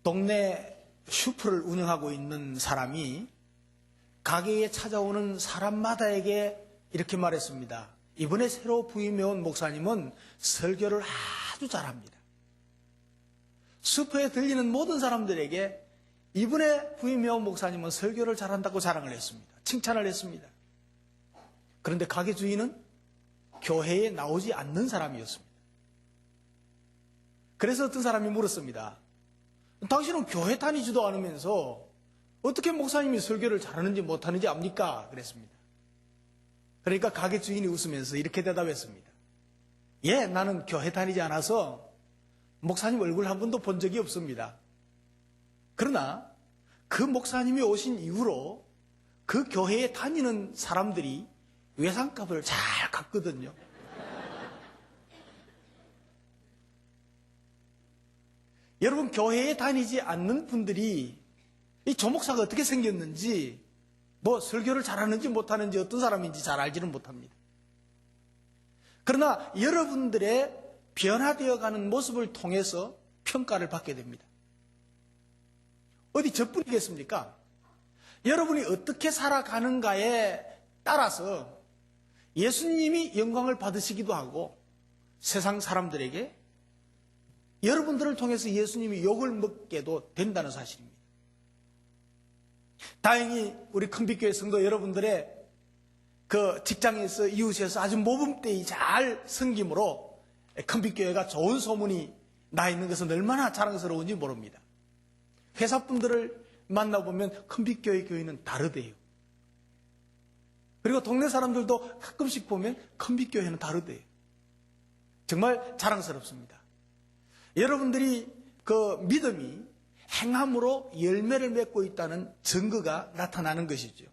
동네 슈퍼를 운영하고 있는 사람이 가게에 찾아오는 사람마다에게 이렇게 말했습니다. 이번에 새로 부임해온 목사님은 설교를 아주 잘합니다. 슈퍼에 들리는 모든 사람들에게 이번에 부임해온 목사님은 설교를 잘한다고 자랑을 했습니다. 칭찬을 했습니다. 그런데 가게 주인은 교회에 나오지 않는 사람이었습니다. 그래서 어떤 사람이 물었습니다. 당신은 교회 다니지도 않으면서 어떻게 목사님이 설교를 잘하는지 못하는지 압니까? 그랬습니다. 그러니까 가게 주인이 웃으면서 이렇게 대답했습니다. 예, 나는 교회 다니지 않아서 목사님 얼굴 한 번도 본 적이 없습니다. 그러나 그 목사님이 오신 이후로 그 교회에 다니는 사람들이 외상값을 잘 갚거든요. 여러분, 교회에 다니지 않는 분들이 이 조목사가 어떻게 생겼는지, 뭐 설교를 잘하는지 못하는지 어떤 사람인지 잘 알지는 못합니다. 그러나 여러분들의 변화되어가는 모습을 통해서 평가를 받게 됩니다. 어디 저뿐이겠습니까? 여러분이 어떻게 살아가는가에 따라서 예수님이 영광을 받으시기도 하고 세상 사람들에게 여러분들을 통해서 예수님이 욕을 먹게도 된다는 사실입니다. 다행히 우리 큰빛교회 성도 여러분들의 그 직장에서 이웃에서 아주 모범되이 잘 섬김으로 큰빛교회가 좋은 소문이 나 있는 것은 얼마나 자랑스러운지 모릅니다. 회사분들을 만나보면 큰빛교회 교회는 다르대요. 그리고 동네 사람들도 가끔씩 보면 큰빛교회는 다르대요. 정말 자랑스럽습니다. 여러분들이 그 믿음이 행함으로 열매를 맺고 있다는 증거가 나타나는 것이죠.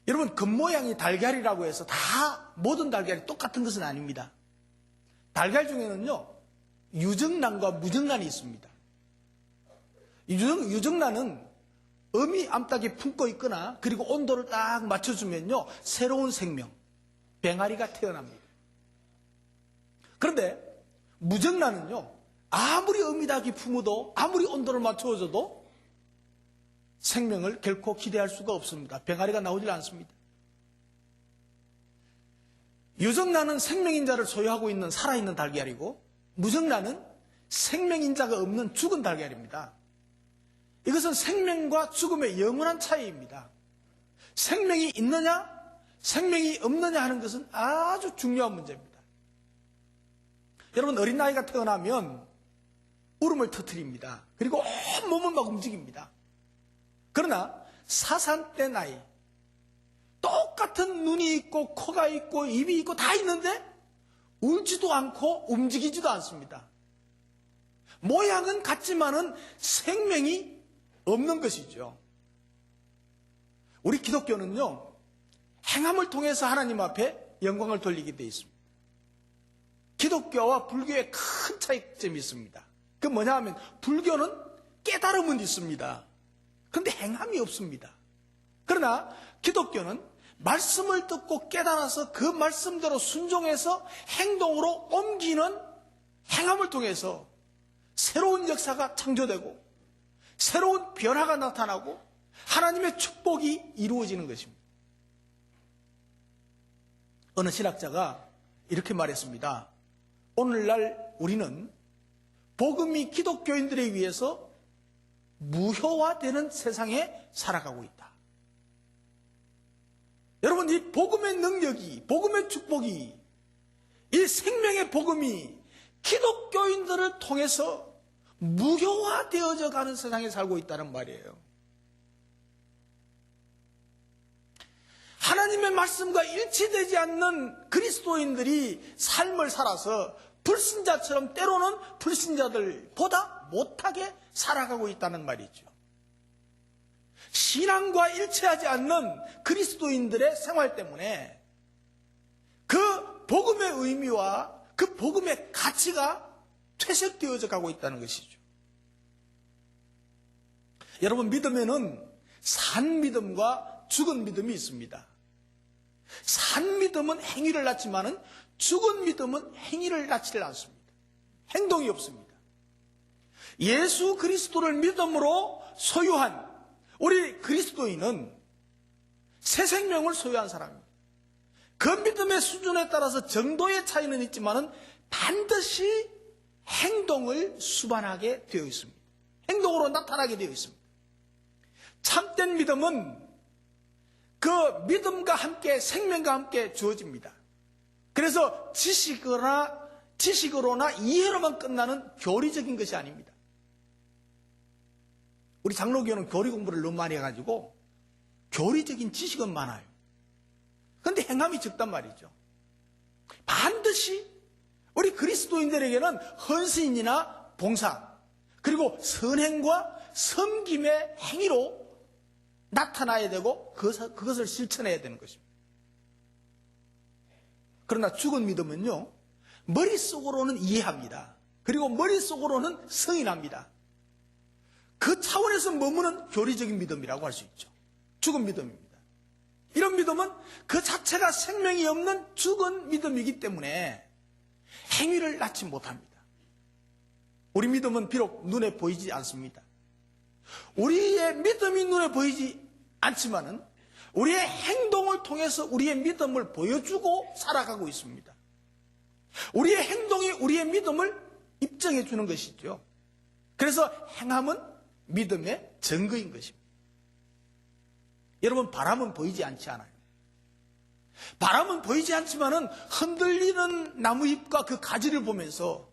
여러분, 겉모양이 달걀이라고 해서 다 모든 달걀이 똑같은 것은 아닙니다. 달걀 중에는요, 유정란과 무정란이 있습니다. 유정란은 어미 암탉이 품고 있거나 그리고 온도를 딱 맞춰주면요, 새로운 생명, 병아리가 태어납니다. 그런데 무정란은요, 아무리 어미닭이 품어도 아무리 온도를 맞춰줘도 생명을 결코 기대할 수가 없습니다. 병아리가 나오질 않습니다. 유정란은 생명인자를 소유하고 있는 살아있는 달걀이고 무정란은 생명인자가 없는 죽은 달걀입니다. 이것은 생명과 죽음의 영원한 차이입니다. 생명이 있느냐 생명이 없느냐 하는 것은 아주 중요한 문제입니다. 여러분, 어린아이가 태어나면 울음을 터뜨립니다. 그리고 온몸을 막 움직입니다. 그러나 사산때 나이, 똑같은 눈이 있고 코가 있고 입이 있고 다 있는데 울지도 않고 움직이지도 않습니다. 모양은 같지만은 생명이 없는 것이죠. 우리 기독교는요, 행함을 통해서 하나님 앞에 영광을 돌리게 되어 있습니다. 기독교와 불교의 큰 차이점이 있습니다. 그 뭐냐 하면 불교는 깨달음은 있습니다. 그런데 행함이 없습니다. 그러나 기독교는 말씀을 듣고 깨달아서 그 말씀대로 순종해서 행동으로 옮기는 행함을 통해서 새로운 역사가 창조되고 새로운 변화가 나타나고 하나님의 축복이 이루어지는 것입니다. 어느 신학자가 이렇게 말했습니다. 오늘날 우리는 복음이 기독교인들에 의해서 무효화되는 세상에 살아가고 있다. 여러분, 이 복음의 능력이, 복음의 축복이, 이 생명의 복음이 기독교인들을 통해서 무효화되어져 가는 세상에 살고 있다는 말이에요. 하나님의 말씀과 일치되지 않는 그리스도인들이 삶을 살아서 불신자처럼 때로는 불신자들보다 못하게 살아가고 있다는 말이죠. 신앙과 일치하지 않는 그리스도인들의 생활 때문에 그 복음의 의미와 그 복음의 가치가 퇴색되어져 가고 있다는 것이죠. 여러분, 믿음에는 산 믿음과 죽은 믿음이 있습니다. 산 믿음은 행위를 낳지만은 죽은 믿음은 행위를 낳지를 않습니다. 행동이 없습니다. 예수 그리스도를 믿음으로 소유한 우리 그리스도인은 새 생명을 소유한 사람입니다. 그 믿음의 수준에 따라서 정도의 차이는 있지만은 반드시 행동을 수반하게 되어 있습니다. 행동으로 나타나게 되어 있습니다. 참된 믿음은 그 믿음과 함께 생명과 함께 주어집니다. 그래서 지식으로나 이해로만 끝나는 교리적인 것이 아닙니다. 우리 장로교는 교리 공부를 너무 많이 해가지고 교리적인 지식은 많아요. 그런데 행함이 적단 말이죠. 반드시 우리 그리스도인들에게는 헌신이나 봉사 그리고 선행과 섬김의 행위로 나타나야 되고 그것을 실천해야 되는 것입니다. 그러나 죽은 믿음은요, 머릿속으로는 이해합니다. 그리고 머릿속으로는 승인합니다. 그 차원에서 머무는 교리적인 믿음이라고 할 수 있죠. 죽은 믿음입니다. 이런 믿음은 그 자체가 생명이 없는 죽은 믿음이기 때문에 행위를 낳지 못합니다. 우리 믿음은 비록 눈에 보이지 않습니다. 우리의 믿음이 눈에 보이지 않지만은 우리의 행동을 통해서 우리의 믿음을 보여주고 살아가고 있습니다. 우리의 행동이 우리의 믿음을 입증해 주는 것이죠. 그래서 행함은 믿음의 증거인 것입니다. 여러분, 바람은 보이지 않지 않아요. 바람은 보이지 않지만은 흔들리는 나무잎과 그 가지를 보면서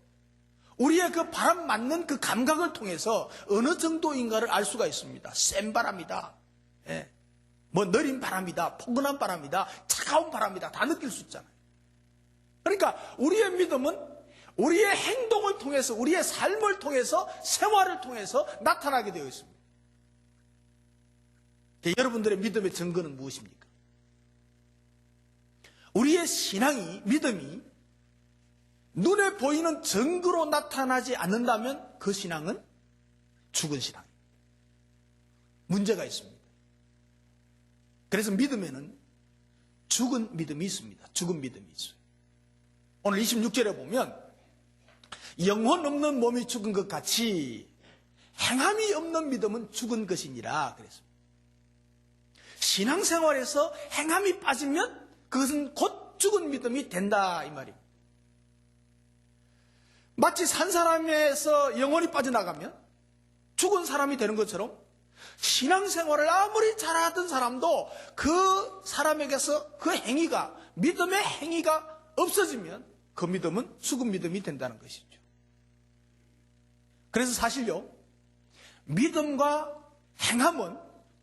우리의 그 바람 맞는 그 감각을 통해서 어느 정도인가를 알 수가 있습니다. 센 바람이다. 예. 뭐 느린 바람이다. 포근한 바람이다. 차가운 바람이다. 다 느낄 수 있잖아요. 그러니까 우리의 믿음은 우리의 행동을 통해서, 우리의 삶을 통해서, 생활을 통해서 나타나게 되어 있습니다. 여러분들의 믿음의 증거는 무엇입니까? 우리의 신앙이, 믿음이 눈에 보이는 증거로 나타나지 않는다면 그 신앙은 죽은 신앙입니다. 문제가 있습니다. 그래서 믿음에는 죽은 믿음이 있습니다. 죽은 믿음이 있어요. 오늘 26절에 보면 영혼 없는 몸이 죽은 것 같이 행함이 없는 믿음은 죽은 것이니라 그랬습니다. 신앙생활에서 행함이 빠지면 그것은 곧 죽은 믿음이 된다 이 말입니다. 마치 산 사람에서 영혼이 빠져나가면 죽은 사람이 되는 것처럼 신앙생활을 아무리 잘하던 사람도 그 사람에게서 그 행위가, 믿음의 행위가 없어지면 그 믿음은 죽은 믿음이 된다는 것이죠. 그래서 사실요, 믿음과 행함은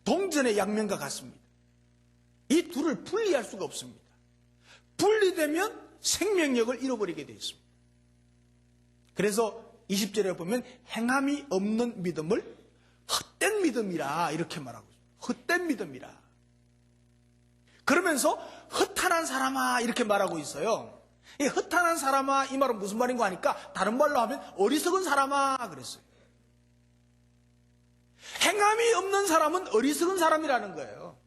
동전의 양면과 같습니다. 이 둘을 분리할 수가 없습니다. 분리되면 생명력을 잃어버리게 되어 있습니다. 그래서 20절에 보면 행함이 없는 믿음을 헛된 믿음이라 이렇게 말하고 있어요. 헛된 믿음이라. 그러면서 허탄한 사람아 이렇게 말하고 있어요. 이 허탄한 사람아 이 말은 무슨 말인가 하니까 다른 말로 하면 어리석은 사람아 그랬어요. 행함이 없는 사람은 어리석은 사람이라는 거예요.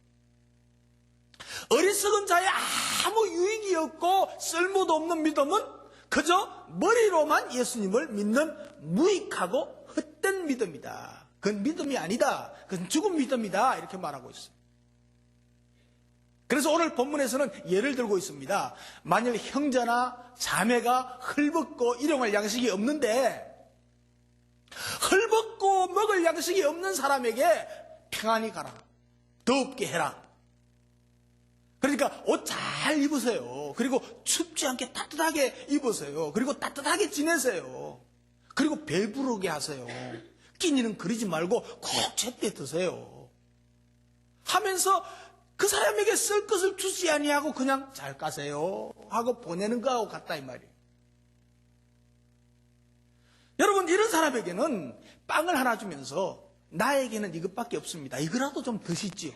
어리석은 자의 아무 유익이 없고 쓸모도 없는 믿음은 그저 머리로만 예수님을 믿는 무익하고 헛된 믿음이다. 그건 믿음이 아니다. 그건 죽은 믿음이다. 이렇게 말하고 있어요. 그래서 오늘 본문에서는 예를 들고 있습니다. 만일 형제나 자매가 헐벗고 일용할 양식이 없는데 헐벗고 먹을 양식이 없는 사람에게 평안히 가라. 더웁게 해라. 그러니까 옷 잘 입으세요. 그리고 춥지 않게 따뜻하게 입으세요. 그리고 따뜻하게 지내세요. 그리고 배부르게 하세요. 끼니는 그리지 말고 꼭 제때 드세요. 하면서 그 사람에게 쓸 것을 주지 아니하고 그냥 잘 가세요 하고 보내는 거하고 같다 이 말이에요. 여러분, 이런 사람에게는 빵을 하나 주면서 나에게는 이것밖에 없습니다. 이거라도 좀 드시지요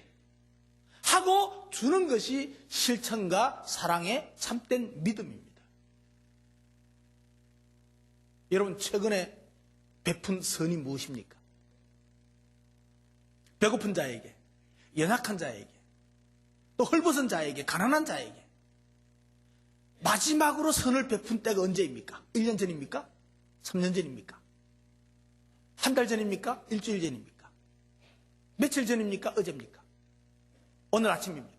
하고 주는 것이 실천과 사랑의 참된 믿음입니다. 여러분, 최근에 베푼 선이 무엇입니까? 배고픈 자에게, 연약한 자에게, 또 헐벗은 자에게, 가난한 자에게 마지막으로 선을 베푼 때가 언제입니까? 1년 전입니까? 3년 전입니까? 한 달 전입니까? 일주일 전입니까? 며칠 전입니까? 어제입니까? 오늘 아침입니까?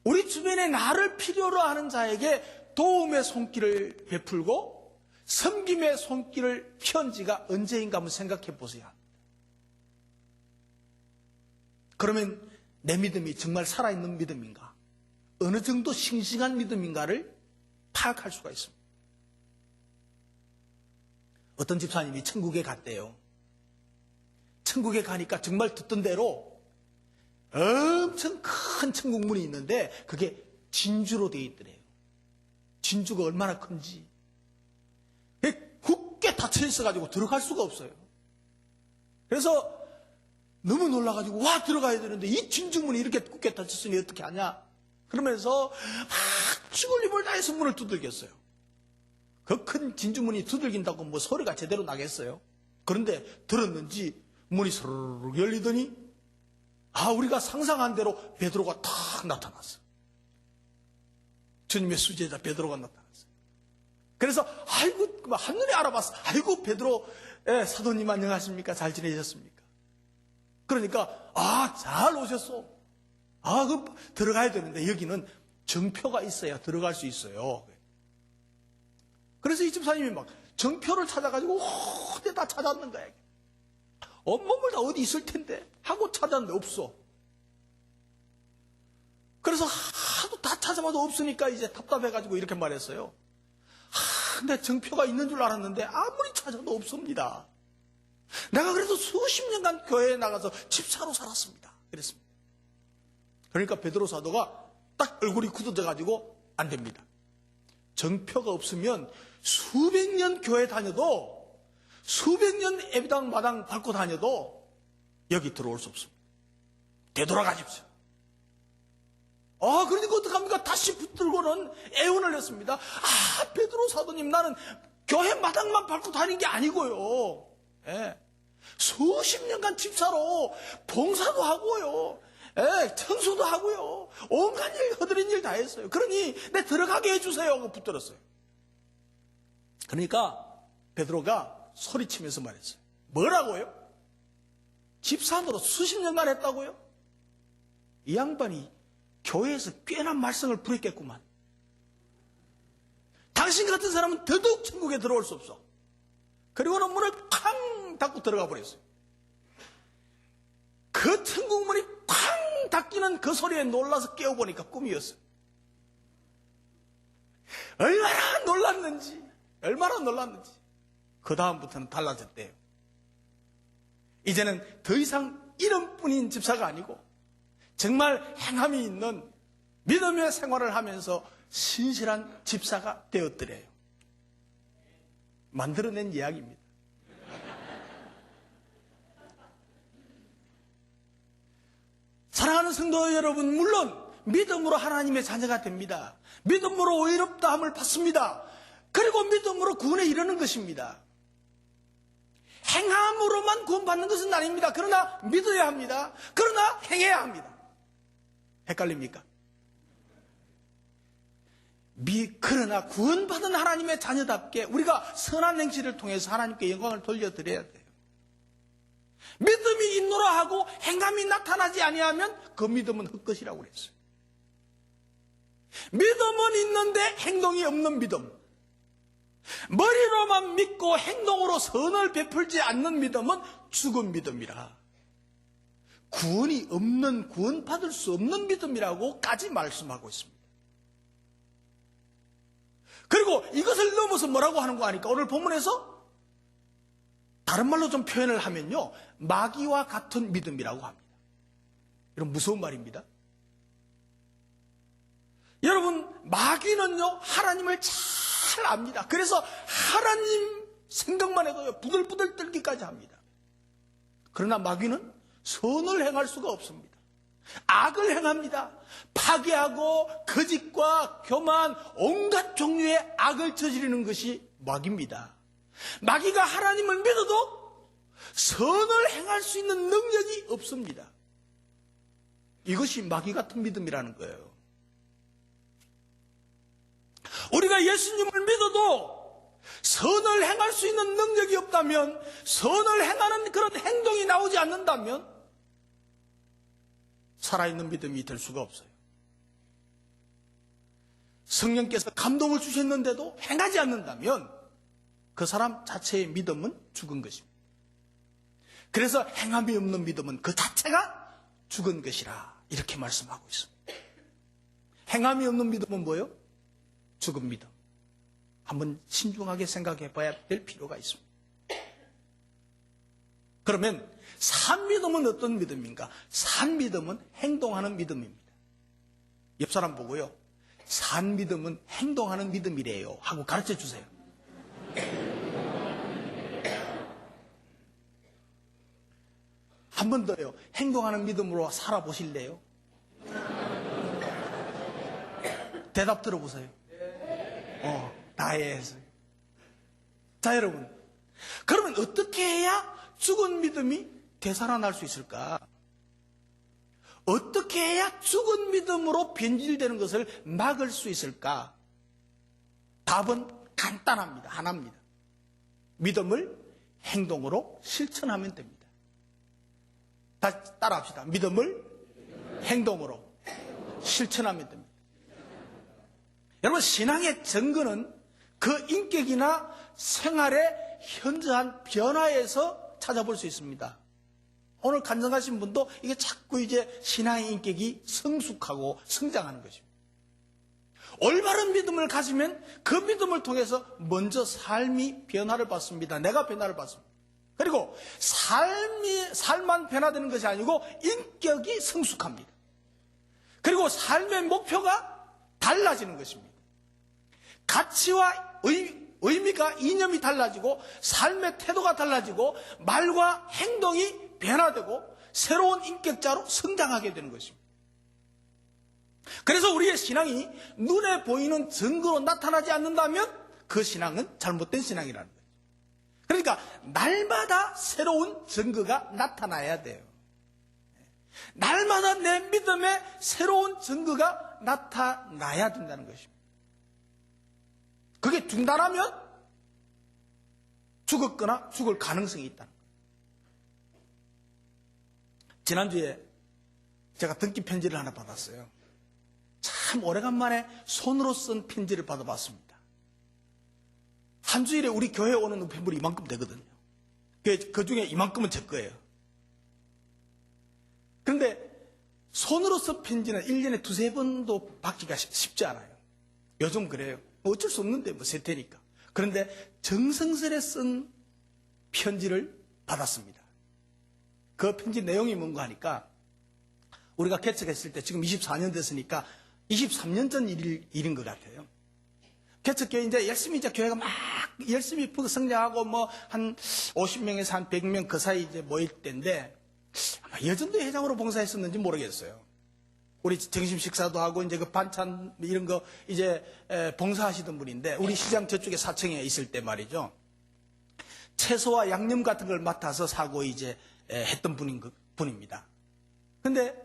우리 주변에 나를 필요로 하는 자에게 도움의 손길을 베풀고 섬김의 손길을 편 지가 언제인가 한번 생각해 보세요. 그러면 내 믿음이 정말 살아있는 믿음인가? 어느 정도 싱싱한 믿음인가를 파악할 수가 있습니다. 어떤 집사님이 천국에 갔대요. 천국에 가니까 정말 듣던 대로 엄청 큰 천국문이 있는데 그게 진주로 되어 있더래요. 진주가 얼마나 큰지. 굳게 닫혀 있어가지고 들어갈 수가 없어요. 그래서 너무 놀라가지고 와 들어가야 되는데 이 진주문이 이렇게 굳게 닫혔으니 어떻게 하냐. 그러면서 막 죽을 힘을 다해서 문을 두들겼어요. 그 큰 진주문이 두들긴다고 뭐 소리가 제대로 나겠어요. 그런데 들었는지 문이 스르륵 열리더니 우리가 상상한 대로 베드로가 탁 나타났어. 주님의 수제자 베드로가 나타났어요. 그래서 한눈에 알아봤어. 아이고 베드로 사도님 안녕하십니까? 잘 지내셨습니까? 그러니까 잘 오셨어. 들어가야 되는데 여기는 정표가 있어야 들어갈 수 있어요. 그래서 이 집사님이 막 정표를 찾아가지고 어디 다 찾았는 거야. 온몸을 다 어디 있을 텐데 하고 찾았는데 없어. 그래서 하도 다 찾아봐도 없으니까 이제 답답해가지고 이렇게 말했어요. 근데 정표가 있는 줄 알았는데 아무리 찾아도 없습니다. 내가 그래도 수십 년간 교회에 나가서 집사로 살았습니다. 그랬습니다. 그러니까 베드로 사도가 딱 얼굴이 굳어져가지고 안 됩니다. 정표가 없으면 수백 년 교회 다녀도 수백 년 예배당 마당 밟고 다녀도 여기 들어올 수 없습니다. 되돌아가십시오. 그러니까 어떡합니까? 다시 붙들고는 애원을 했습니다. 베드로 사도님 나는 교회 마당만 밟고 다닌 게 아니고요. 수십 년간 집사로 봉사도 하고요. 청소도 하고요. 온갖 일, 허드렛 일 다 했어요. 그러니 내 들어가게 해주세요 하고 붙들었어요. 그러니까 베드로가 소리치면서 말했어요. 뭐라고요? 집사노로 수십 년간 했다고요? 이 양반이 교회에서 꽤나 말썽을 부렸겠구만. 당신 같은 사람은 더더욱 천국에 들어올 수 없어. 그리고는 문을 쾅 닫고 들어가 버렸어요. 그 천국 문이 쾅 닫히는 그 소리에 놀라서 깨어보니까 꿈이었어요. 얼마나 놀랐는지. 그 다음부터는 달라졌대요. 이제는 더 이상 이름뿐인 집사가 아니고 정말 행함이 있는 믿음의 생활을 하면서 신실한 집사가 되었더래요. 만들어낸 이야기입니다. 사랑하는 성도 여러분, 물론 믿음으로 하나님의 자녀가 됩니다. 믿음으로 의롭다함을 받습니다. 그리고 믿음으로 구원에 이르는 것입니다. 행함으로만 구원받는 것은 아닙니다. 그러나 믿어야 합니다. 그러나 행해야 합니다. 헷갈립니까? 그러나 구원받은 하나님의 자녀답게 우리가 선한 행실을 통해서 하나님께 영광을 돌려드려야 돼요. 믿음이 있노라 하고 행함이 나타나지 아니하면 그 믿음은 헛것이라고 그랬어요. 믿음은 있는데 행동이 없는 믿음. 머리로만 믿고 행동으로 선을 베풀지 않는 믿음은 죽은 믿음이라. 구원이 없는, 구원받을 수 없는 믿음이라고까지 말씀하고 있습니다. 그리고 이것을 넘어서 뭐라고 하는 거 아니까 오늘 본문에서 다른 말로 좀 표현을 하면요, 마귀와 같은 믿음이라고 합니다. 이런 무서운 말입니다. 여러분, 마귀는요 하나님을 잘 압니다. 그래서 하나님 생각만 해도 부들부들 떨기까지 합니다. 그러나 마귀는 선을 행할 수가 없습니다. 악을 행합니다. 파괴하고 거짓과 교만, 온갖 종류의 악을 저지르는 것이 마귀입니다. 마귀가 하나님을 믿어도 선을 행할 수 있는 능력이 없습니다. 이것이 마귀 같은 믿음이라는 거예요. 우리가 예수님을 믿어도 선을 행할 수 있는 능력이 없다면, 선을 행하는 그런 행동이 나오지 않는다면 살아있는 믿음이 될 수가 없어요. 성령께서 감동을 주셨는데도 행하지 않는다면 그 사람 자체의 믿음은 죽은 것입니다. 그래서 행함이 없는 믿음은 그 자체가 죽은 것이라 이렇게 말씀하고 있습니다. 행함이 없는 믿음은 뭐예요? 죽은 믿음. 한번 신중하게 생각해 봐야 될 필요가 있습니다. 그러면 산 믿음은 어떤 믿음인가? 산 믿음은 행동하는 믿음입니다. 옆 사람 보고요, 산 믿음은 행동하는 믿음이래요 하고 가르쳐 주세요. 한 번 더요. 행동하는 믿음으로 살아보실래요? 대답 들어보세요. 나의 해석. 자, 여러분, 그러면 어떻게 해야 죽은 믿음이 되살아날 수 있을까? 어떻게 해야 죽은 믿음으로 변질되는 것을 막을 수 있을까? 답은 간단합니다. 하나입니다. 믿음을 행동으로 실천하면 됩니다. 다시 따라합시다. 믿음을 행동으로 실천하면 됩니다. 여러분, 신앙의 증거는 그 인격이나 생활의 현저한 변화에서 찾아볼 수 있습니다. 오늘 간증하신 분도 이게 자꾸 이제 신앙의 인격이 성숙하고 성장하는 것입니다. 올바른 믿음을 가지면 그 믿음을 통해서 먼저 삶이 변화를 받습니다. 내가 변화를 받습니다. 그리고 삶만 변화되는 것이 아니고 인격이 성숙합니다. 그리고 삶의 목표가 달라지는 것입니다. 가치와 의미가, 이념이 달라지고 삶의 태도가 달라지고 말과 행동이 변화되고 새로운 인격자로 성장하게 되는 것입니다. 그래서 우리의 신앙이 눈에 보이는 증거로 나타나지 않는다면 그 신앙은 잘못된 신앙이라는 거예요. 그러니까 날마다 새로운 증거가 나타나야 돼요. 날마다 내 믿음에 새로운 증거가 나타나야 된다는 것입니다. 그게 중단하면 죽었거나 죽을 가능성이 있다는 거예요. 지난주에 제가 등기 편지를 하나 받았어요. 참 오래간만에 손으로 쓴 편지를 받아봤습니다. 한 주일에 우리 교회에 오는 우편물이 이만큼 되거든요. 그 중에 이만큼은 제 거예요. 그런데 손으로 쓴 편지는 1년에 두세 번도 받기가 쉽지 않아요. 요즘 그래요. 어쩔 수 없는데 뭐 세태니까. 그런데 정성스레 쓴 편지를 받았습니다. 그 편지 내용이 뭔가 하니까 우리가 개척했을 때 지금 24년 됐으니까 23년 전 일인 것 같아요. 개척교회 이제 열심히 이제 교회가 막 열심히 성장하고 뭐 한 50명에서 한 100명 그 사이 이제 모일 때인데 아마 여전도 회장으로 봉사했었는지 모르겠어요. 우리 점심 식사도 하고 이제 그 반찬 이런 거 이제 봉사하시던 분인데 우리 시장 저쪽에 4층에 있을 때 말이죠. 채소와 양념 같은 걸 맡아서 사고 이제 했던 분입니다. 근데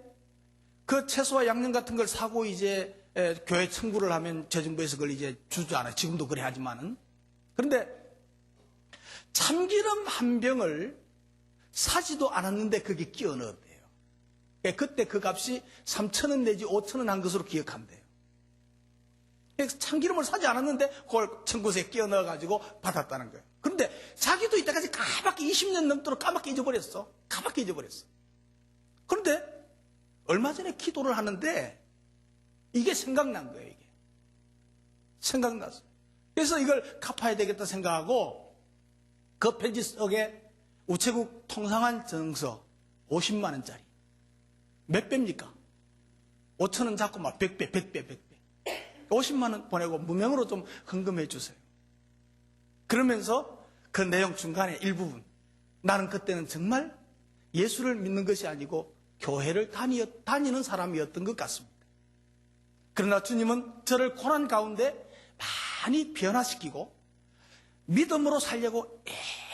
그 채소와 양념 같은 걸 사고 이제 교회 청구를 하면 재정부에서 그걸 이제 주지 않아요. 지금도 그래 하지만은. 그런데 참기름 한 병을 사지도 않았는데 그게 끼어 넣었대요. 그때 그 값이 3,000원 내지 5,000원 한 것으로 기억한대요. 그래서 참기름을 사지 않았는데 그걸 청구서에 끼어 넣어가지고 받았다는 거예요. 그런데 자기도 이때까지 까맣게 20년 넘도록 까맣게 잊어버렸어. 까맣게 잊어버렸어. 그런데 얼마 전에 기도를 하는데 이게 생각난 거예요. 이게 생각났어요. 그래서 이걸 갚아야 되겠다 생각하고 그 편지 속에 우체국 통상환 증서 50만 원짜리 몇 배입니까? 5,000원 잡고 막 100배, 100배 50만 원 보내고 무명으로 좀 헌금해 주세요. 그러면서 그 내용 중간에 일부분 나는 그때는 정말 예수를 믿는 것이 아니고 교회를 다니는 사람이었던 것 같습니다. 그러나 주님은 저를 고난 가운데 많이 변화시키고 믿음으로 살려고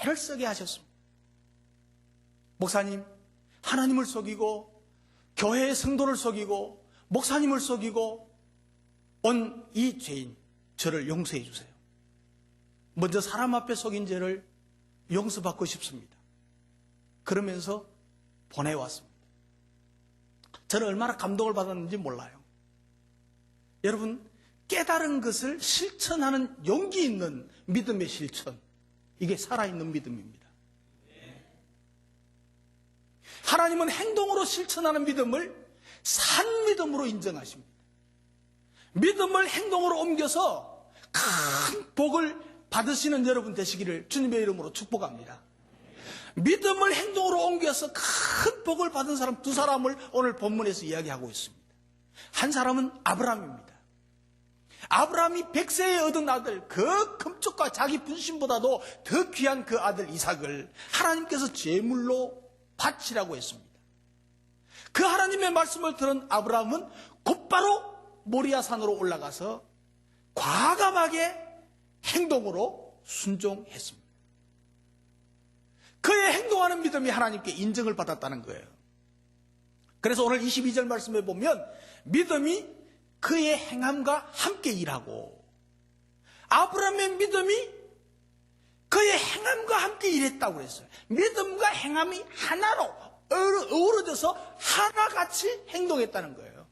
애를 쓰게 하셨습니다. 목사님, 하나님을 속이고 교회의 성도를 속이고 목사님을 속이고 온 이 죄인, 저를 용서해 주세요. 먼저 사람 앞에 속인 죄를 용서받고 싶습니다. 그러면서 보내왔습니다. 저는 얼마나 감동을 받았는지 몰라요. 여러분, 깨달은 것을 실천하는 용기 있는 믿음의 실천, 이게 살아있는 믿음입니다. 하나님은 행동으로 실천하는 믿음을 산 믿음으로 인정하십니다. 믿음을 행동으로 옮겨서 큰 복을 받으시는 여러분 되시기를 주님의 이름으로 축복합니다. 믿음을 행동으로 옮겨서 큰 복을 받은 사람 두 사람을 오늘 본문에서 이야기하고 있습니다. 한 사람은 아브라함입니다. 아브라함이 100세에 얻은 아들, 그 금쪽과 자기 분신보다도 더 귀한 그 아들 이삭을 하나님께서 제물로 바치라고 했습니다. 그 하나님의 말씀을 들은 아브라함은 곧바로 모리아 산으로 올라가서 과감하게 행동으로 순종했습니다. 그의 행동하는 믿음이 하나님께 인정을 받았다는 거예요. 그래서 오늘 22절 말씀에 보면 믿음이 그의 행함과 함께 일하고, 아브라함의 믿음이 그의 행함과 함께 일했다고 그랬어요. 믿음과 행함이 하나로 어우러져서 하나같이 행동했다는 거예요.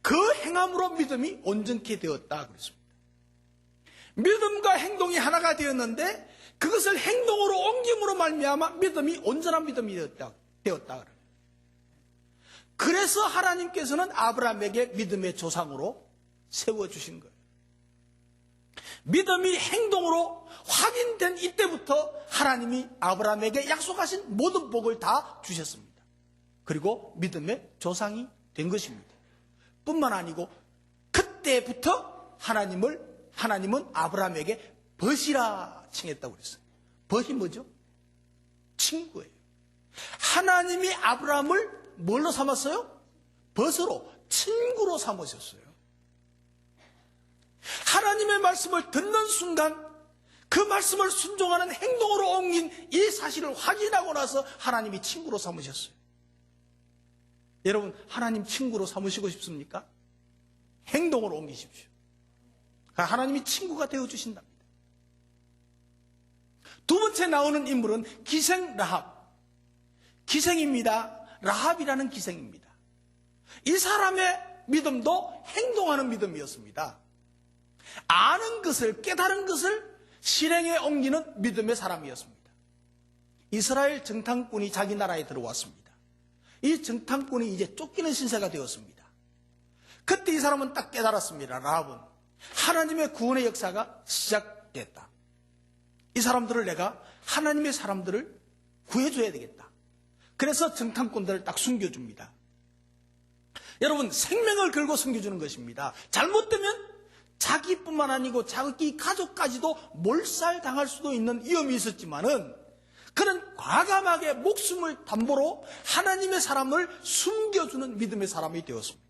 그 행함으로 믿음이 온전케 되었다 그랬습니다. 믿음과 행동이 하나가 되었는데 그것을 행동으로 옮김으로 말미암아 믿음이 온전한 믿음이 되었다. 그래서 하나님께서는 아브라함에게 믿음의 조상으로 세워주신 거예요. 믿음이 행동으로 확인된 이때부터 하나님이 아브라함에게 약속하신 모든 복을 다 주셨습니다. 그리고 믿음의 조상이 된 것입니다. 뿐만 아니고 그때부터 하나님은 아브라함에게 벗이라 칭했다고 그랬어요. 벗이 뭐죠? 친구예요. 하나님이 아브라함을 뭘로 삼았어요? 벗으로, 친구로 삼으셨어요. 하나님의 말씀을 듣는 순간 그 말씀을 순종하는 행동으로 옮긴 이 사실을 확인하고 나서 하나님이 친구로 삼으셨어요. 여러분, 하나님 친구로 삼으시고 싶습니까? 행동으로 옮기십시오. 하나님이 친구가 되어주신답니다. 두 번째 나오는 인물은 기생 라합. 기생입니다. 라합이라는 기생입니다. 이 사람의 믿음도 행동하는 믿음이었습니다. 아는 것을, 깨달은 것을 실행에 옮기는 믿음의 사람이었습니다. 이스라엘 정탐꾼이 자기 나라에 들어왔습니다. 이 정탐꾼이 이제 쫓기는 신세가 되었습니다. 그때 이 사람은 딱 깨달았습니다. 라합은 하나님의 구원의 역사가 시작됐다. 이 사람들을 내가 하나님의 사람들을 구해줘야 되겠다. 그래서 정탐꾼들을 딱 숨겨줍니다. 여러분, 생명을 걸고 숨겨주는 것입니다. 잘못되면 자기뿐만 아니고 자기 가족까지도 몰살당할 수도 있는 위험이 있었지만은 그는 과감하게 목숨을 담보로 하나님의 사람을 숨겨주는 믿음의 사람이 되었습니다.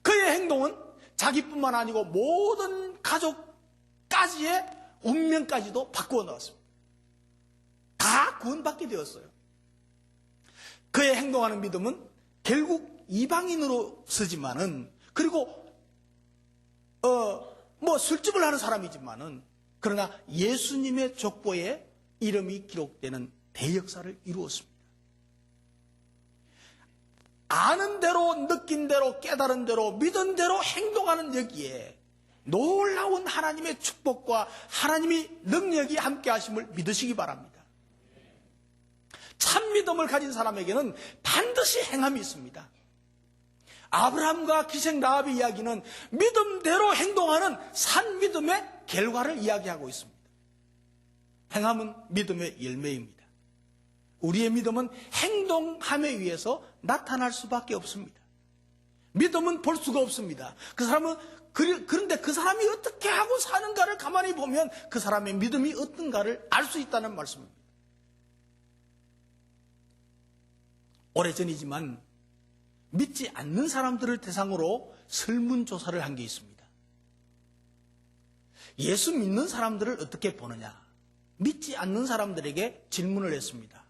그의 행동은 자기뿐만 아니고 모든 가족까지의 운명까지도 바꾸어 나왔습니다. 다 구원받게 되었어요. 그의 행동하는 믿음은 결국 이방인으로 쓰지만은, 그리고 술집을 하는 사람이지만은, 그러나 예수님의 족보에 이름이 기록되는 대역사를 이루었습니다. 아는 대로, 느낀 대로, 깨달은 대로, 믿은 대로 행동하는 여기에 놀라운 하나님의 축복과 하나님의 능력이 함께 하심을 믿으시기 바랍니다. 참 믿음을 가진 사람에게는 반드시 행함이 있습니다. 아브라함과 기생 라합의 이야기는 믿음대로 행동하는 산 믿음의 결과를 이야기하고 있습니다. 행함은 믿음의 열매입니다. 우리의 믿음은 행동함에 의해서 나타날 수밖에 없습니다. 믿음은 볼 수가 없습니다. 그런데 그 사람이 어떻게 하고 사는가를 가만히 보면 그 사람의 믿음이 어떤가를 알 수 있다는 말씀입니다. 오래전이지만 믿지 않는 사람들을 대상으로 설문조사를 한 게 있습니다. 예수 믿는 사람들을 어떻게 보느냐? 믿지 않는 사람들에게 질문을 했습니다.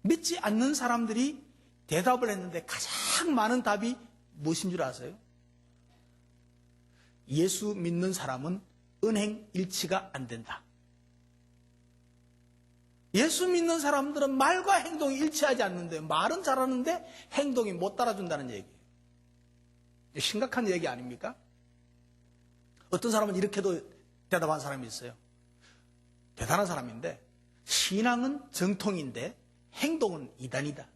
믿지 않는 사람들이 대답을 했는데 가장 많은 답이 무엇인 줄 아세요? 예수 믿는 사람은 은행 일치가 안 된다. 예수 믿는 사람들은 말과 행동이 일치하지 않는데 말은 잘하는데 행동이 못 따라준다는 얘기예요. 심각한 얘기 아닙니까? 어떤 사람은 이렇게도 대답한 사람이 있어요. 대단한 사람인데 신앙은 정통인데 행동은 이단이다.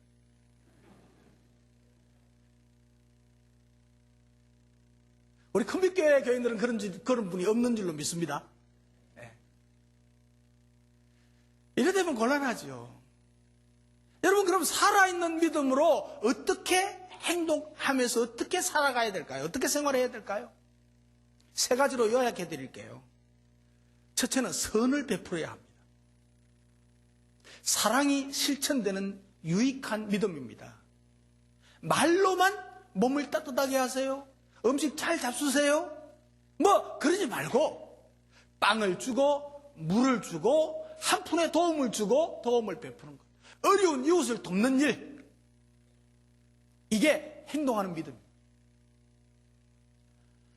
우리 큰빛교회 교인들은 그런 분이 없는 줄로 믿습니다. 네. 이래 되면 곤란하죠. 여러분, 그럼 살아있는 믿음으로 어떻게 행동하면서 어떻게 살아가야 될까요? 어떻게 생활해야 될까요? 세 가지로 요약해 드릴게요. 첫째는 선을 베풀어야 합니다. 사랑이 실천되는 유익한 믿음입니다. 말로만 몸을 따뜻하게 하세요. 음식 잘 잡수세요. 뭐 그러지 말고 빵을 주고 물을 주고 한 푼의 도움을 주고 도움을 베푸는 것. 어려운 이웃을 돕는 일. 이게 행동하는 믿음입니다.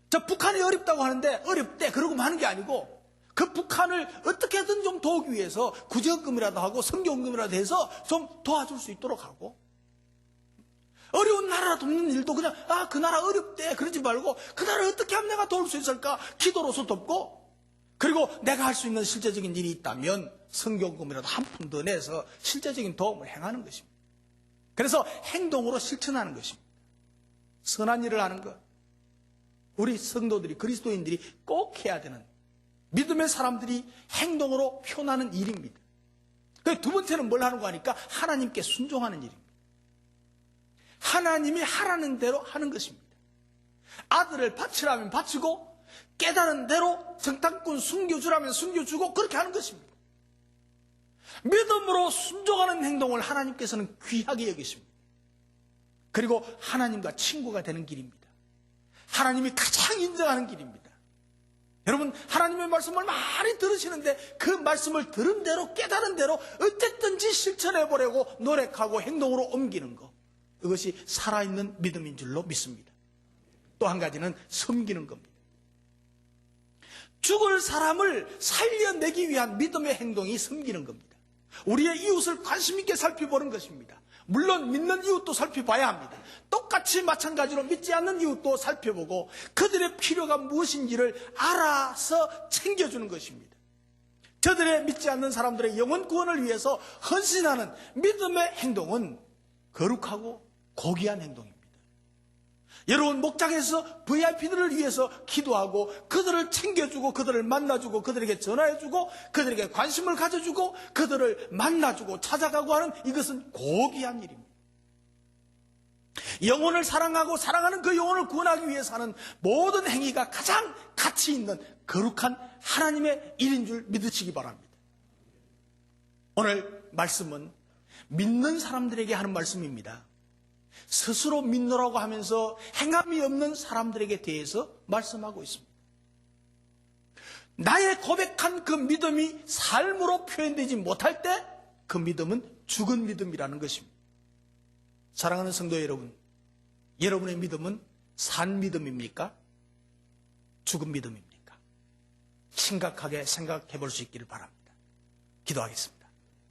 저 북한이 어렵다고 하는데 어렵대 그러고 하는 게 아니고 그 북한을 어떻게든 좀 도우기 위해서 구제금이라도 하고 성경금이라도 해서 좀 도와줄 수 있도록 하고 어려운 나라 돕는 일도 그냥 그 나라 어렵대 그러지 말고 그 나라 어떻게 하면 내가 도울 수 있을까 기도로서 돕고 그리고 내가 할 수 있는 실제적인 일이 있다면 성경금이라도 한 푼 더 내서 실제적인 도움을 행하는 것입니다. 그래서 행동으로 실천하는 것입니다. 선한 일을 하는 것 우리 성도들이 그리스도인들이 꼭 해야 되는 믿음의 사람들이 행동으로 표현하는 일입니다. 두 번째는 뭘 하는 거 하니까 하나님께 순종하는 일입니다. 하나님이 하라는 대로 하는 것입니다. 아들을 바치라면 바치고 깨달은 대로 정탐꾼 숨겨주라면 숨겨주고 그렇게 하는 것입니다. 믿음으로 순종하는 행동을 하나님께서는 귀하게 여기십니다. 그리고 하나님과 친구가 되는 길입니다. 하나님이 가장 인정하는 길입니다. 여러분 하나님의 말씀을 많이 들으시는데 그 말씀을 들은 대로 깨달은 대로 어쨌든지 실천해보려고 노력하고 행동으로 옮기는 것 그것이 살아있는 믿음인 줄로 믿습니다. 또 한 가지는 섬기는 겁니다. 죽을 사람을 살려내기 위한 믿음의 행동이 섬기는 겁니다. 우리의 이웃을 관심 있게 살펴보는 것입니다. 물론 믿는 이웃도 살펴봐야 합니다. 똑같이 마찬가지로 믿지 않는 이웃도 살펴보고 그들의 필요가 무엇인지를 알아서 챙겨주는 것입니다. 저들의 믿지 않는 사람들의 영혼 구원을 위해서 헌신하는 믿음의 행동은 거룩하고 고귀한 행동입니다. 여러분 목장에서 VIP들을 위해서 기도하고 그들을 챙겨주고 그들을 만나주고 그들에게 전화해주고 그들에게 관심을 가져주고 그들을 만나주고 찾아가고 하는 이것은 고귀한 일입니다. 영혼을 사랑하고 사랑하는 그 영혼을 구원하기 위해서 하는 모든 행위가 가장 가치 있는 거룩한 하나님의 일인 줄 믿으시기 바랍니다. 오늘 말씀은 믿는 사람들에게 하는 말씀입니다. 스스로 믿노라고 하면서 행함이 없는 사람들에게 대해서 말씀하고 있습니다. 나의 고백한 그 믿음이 삶으로 표현되지 못할 때 그 믿음은 죽은 믿음이라는 것입니다. 사랑하는 성도 여러분, 여러분의 믿음은 산 믿음입니까? 죽은 믿음입니까? 심각하게 생각해 볼 수 있기를 바랍니다. 기도하겠습니다.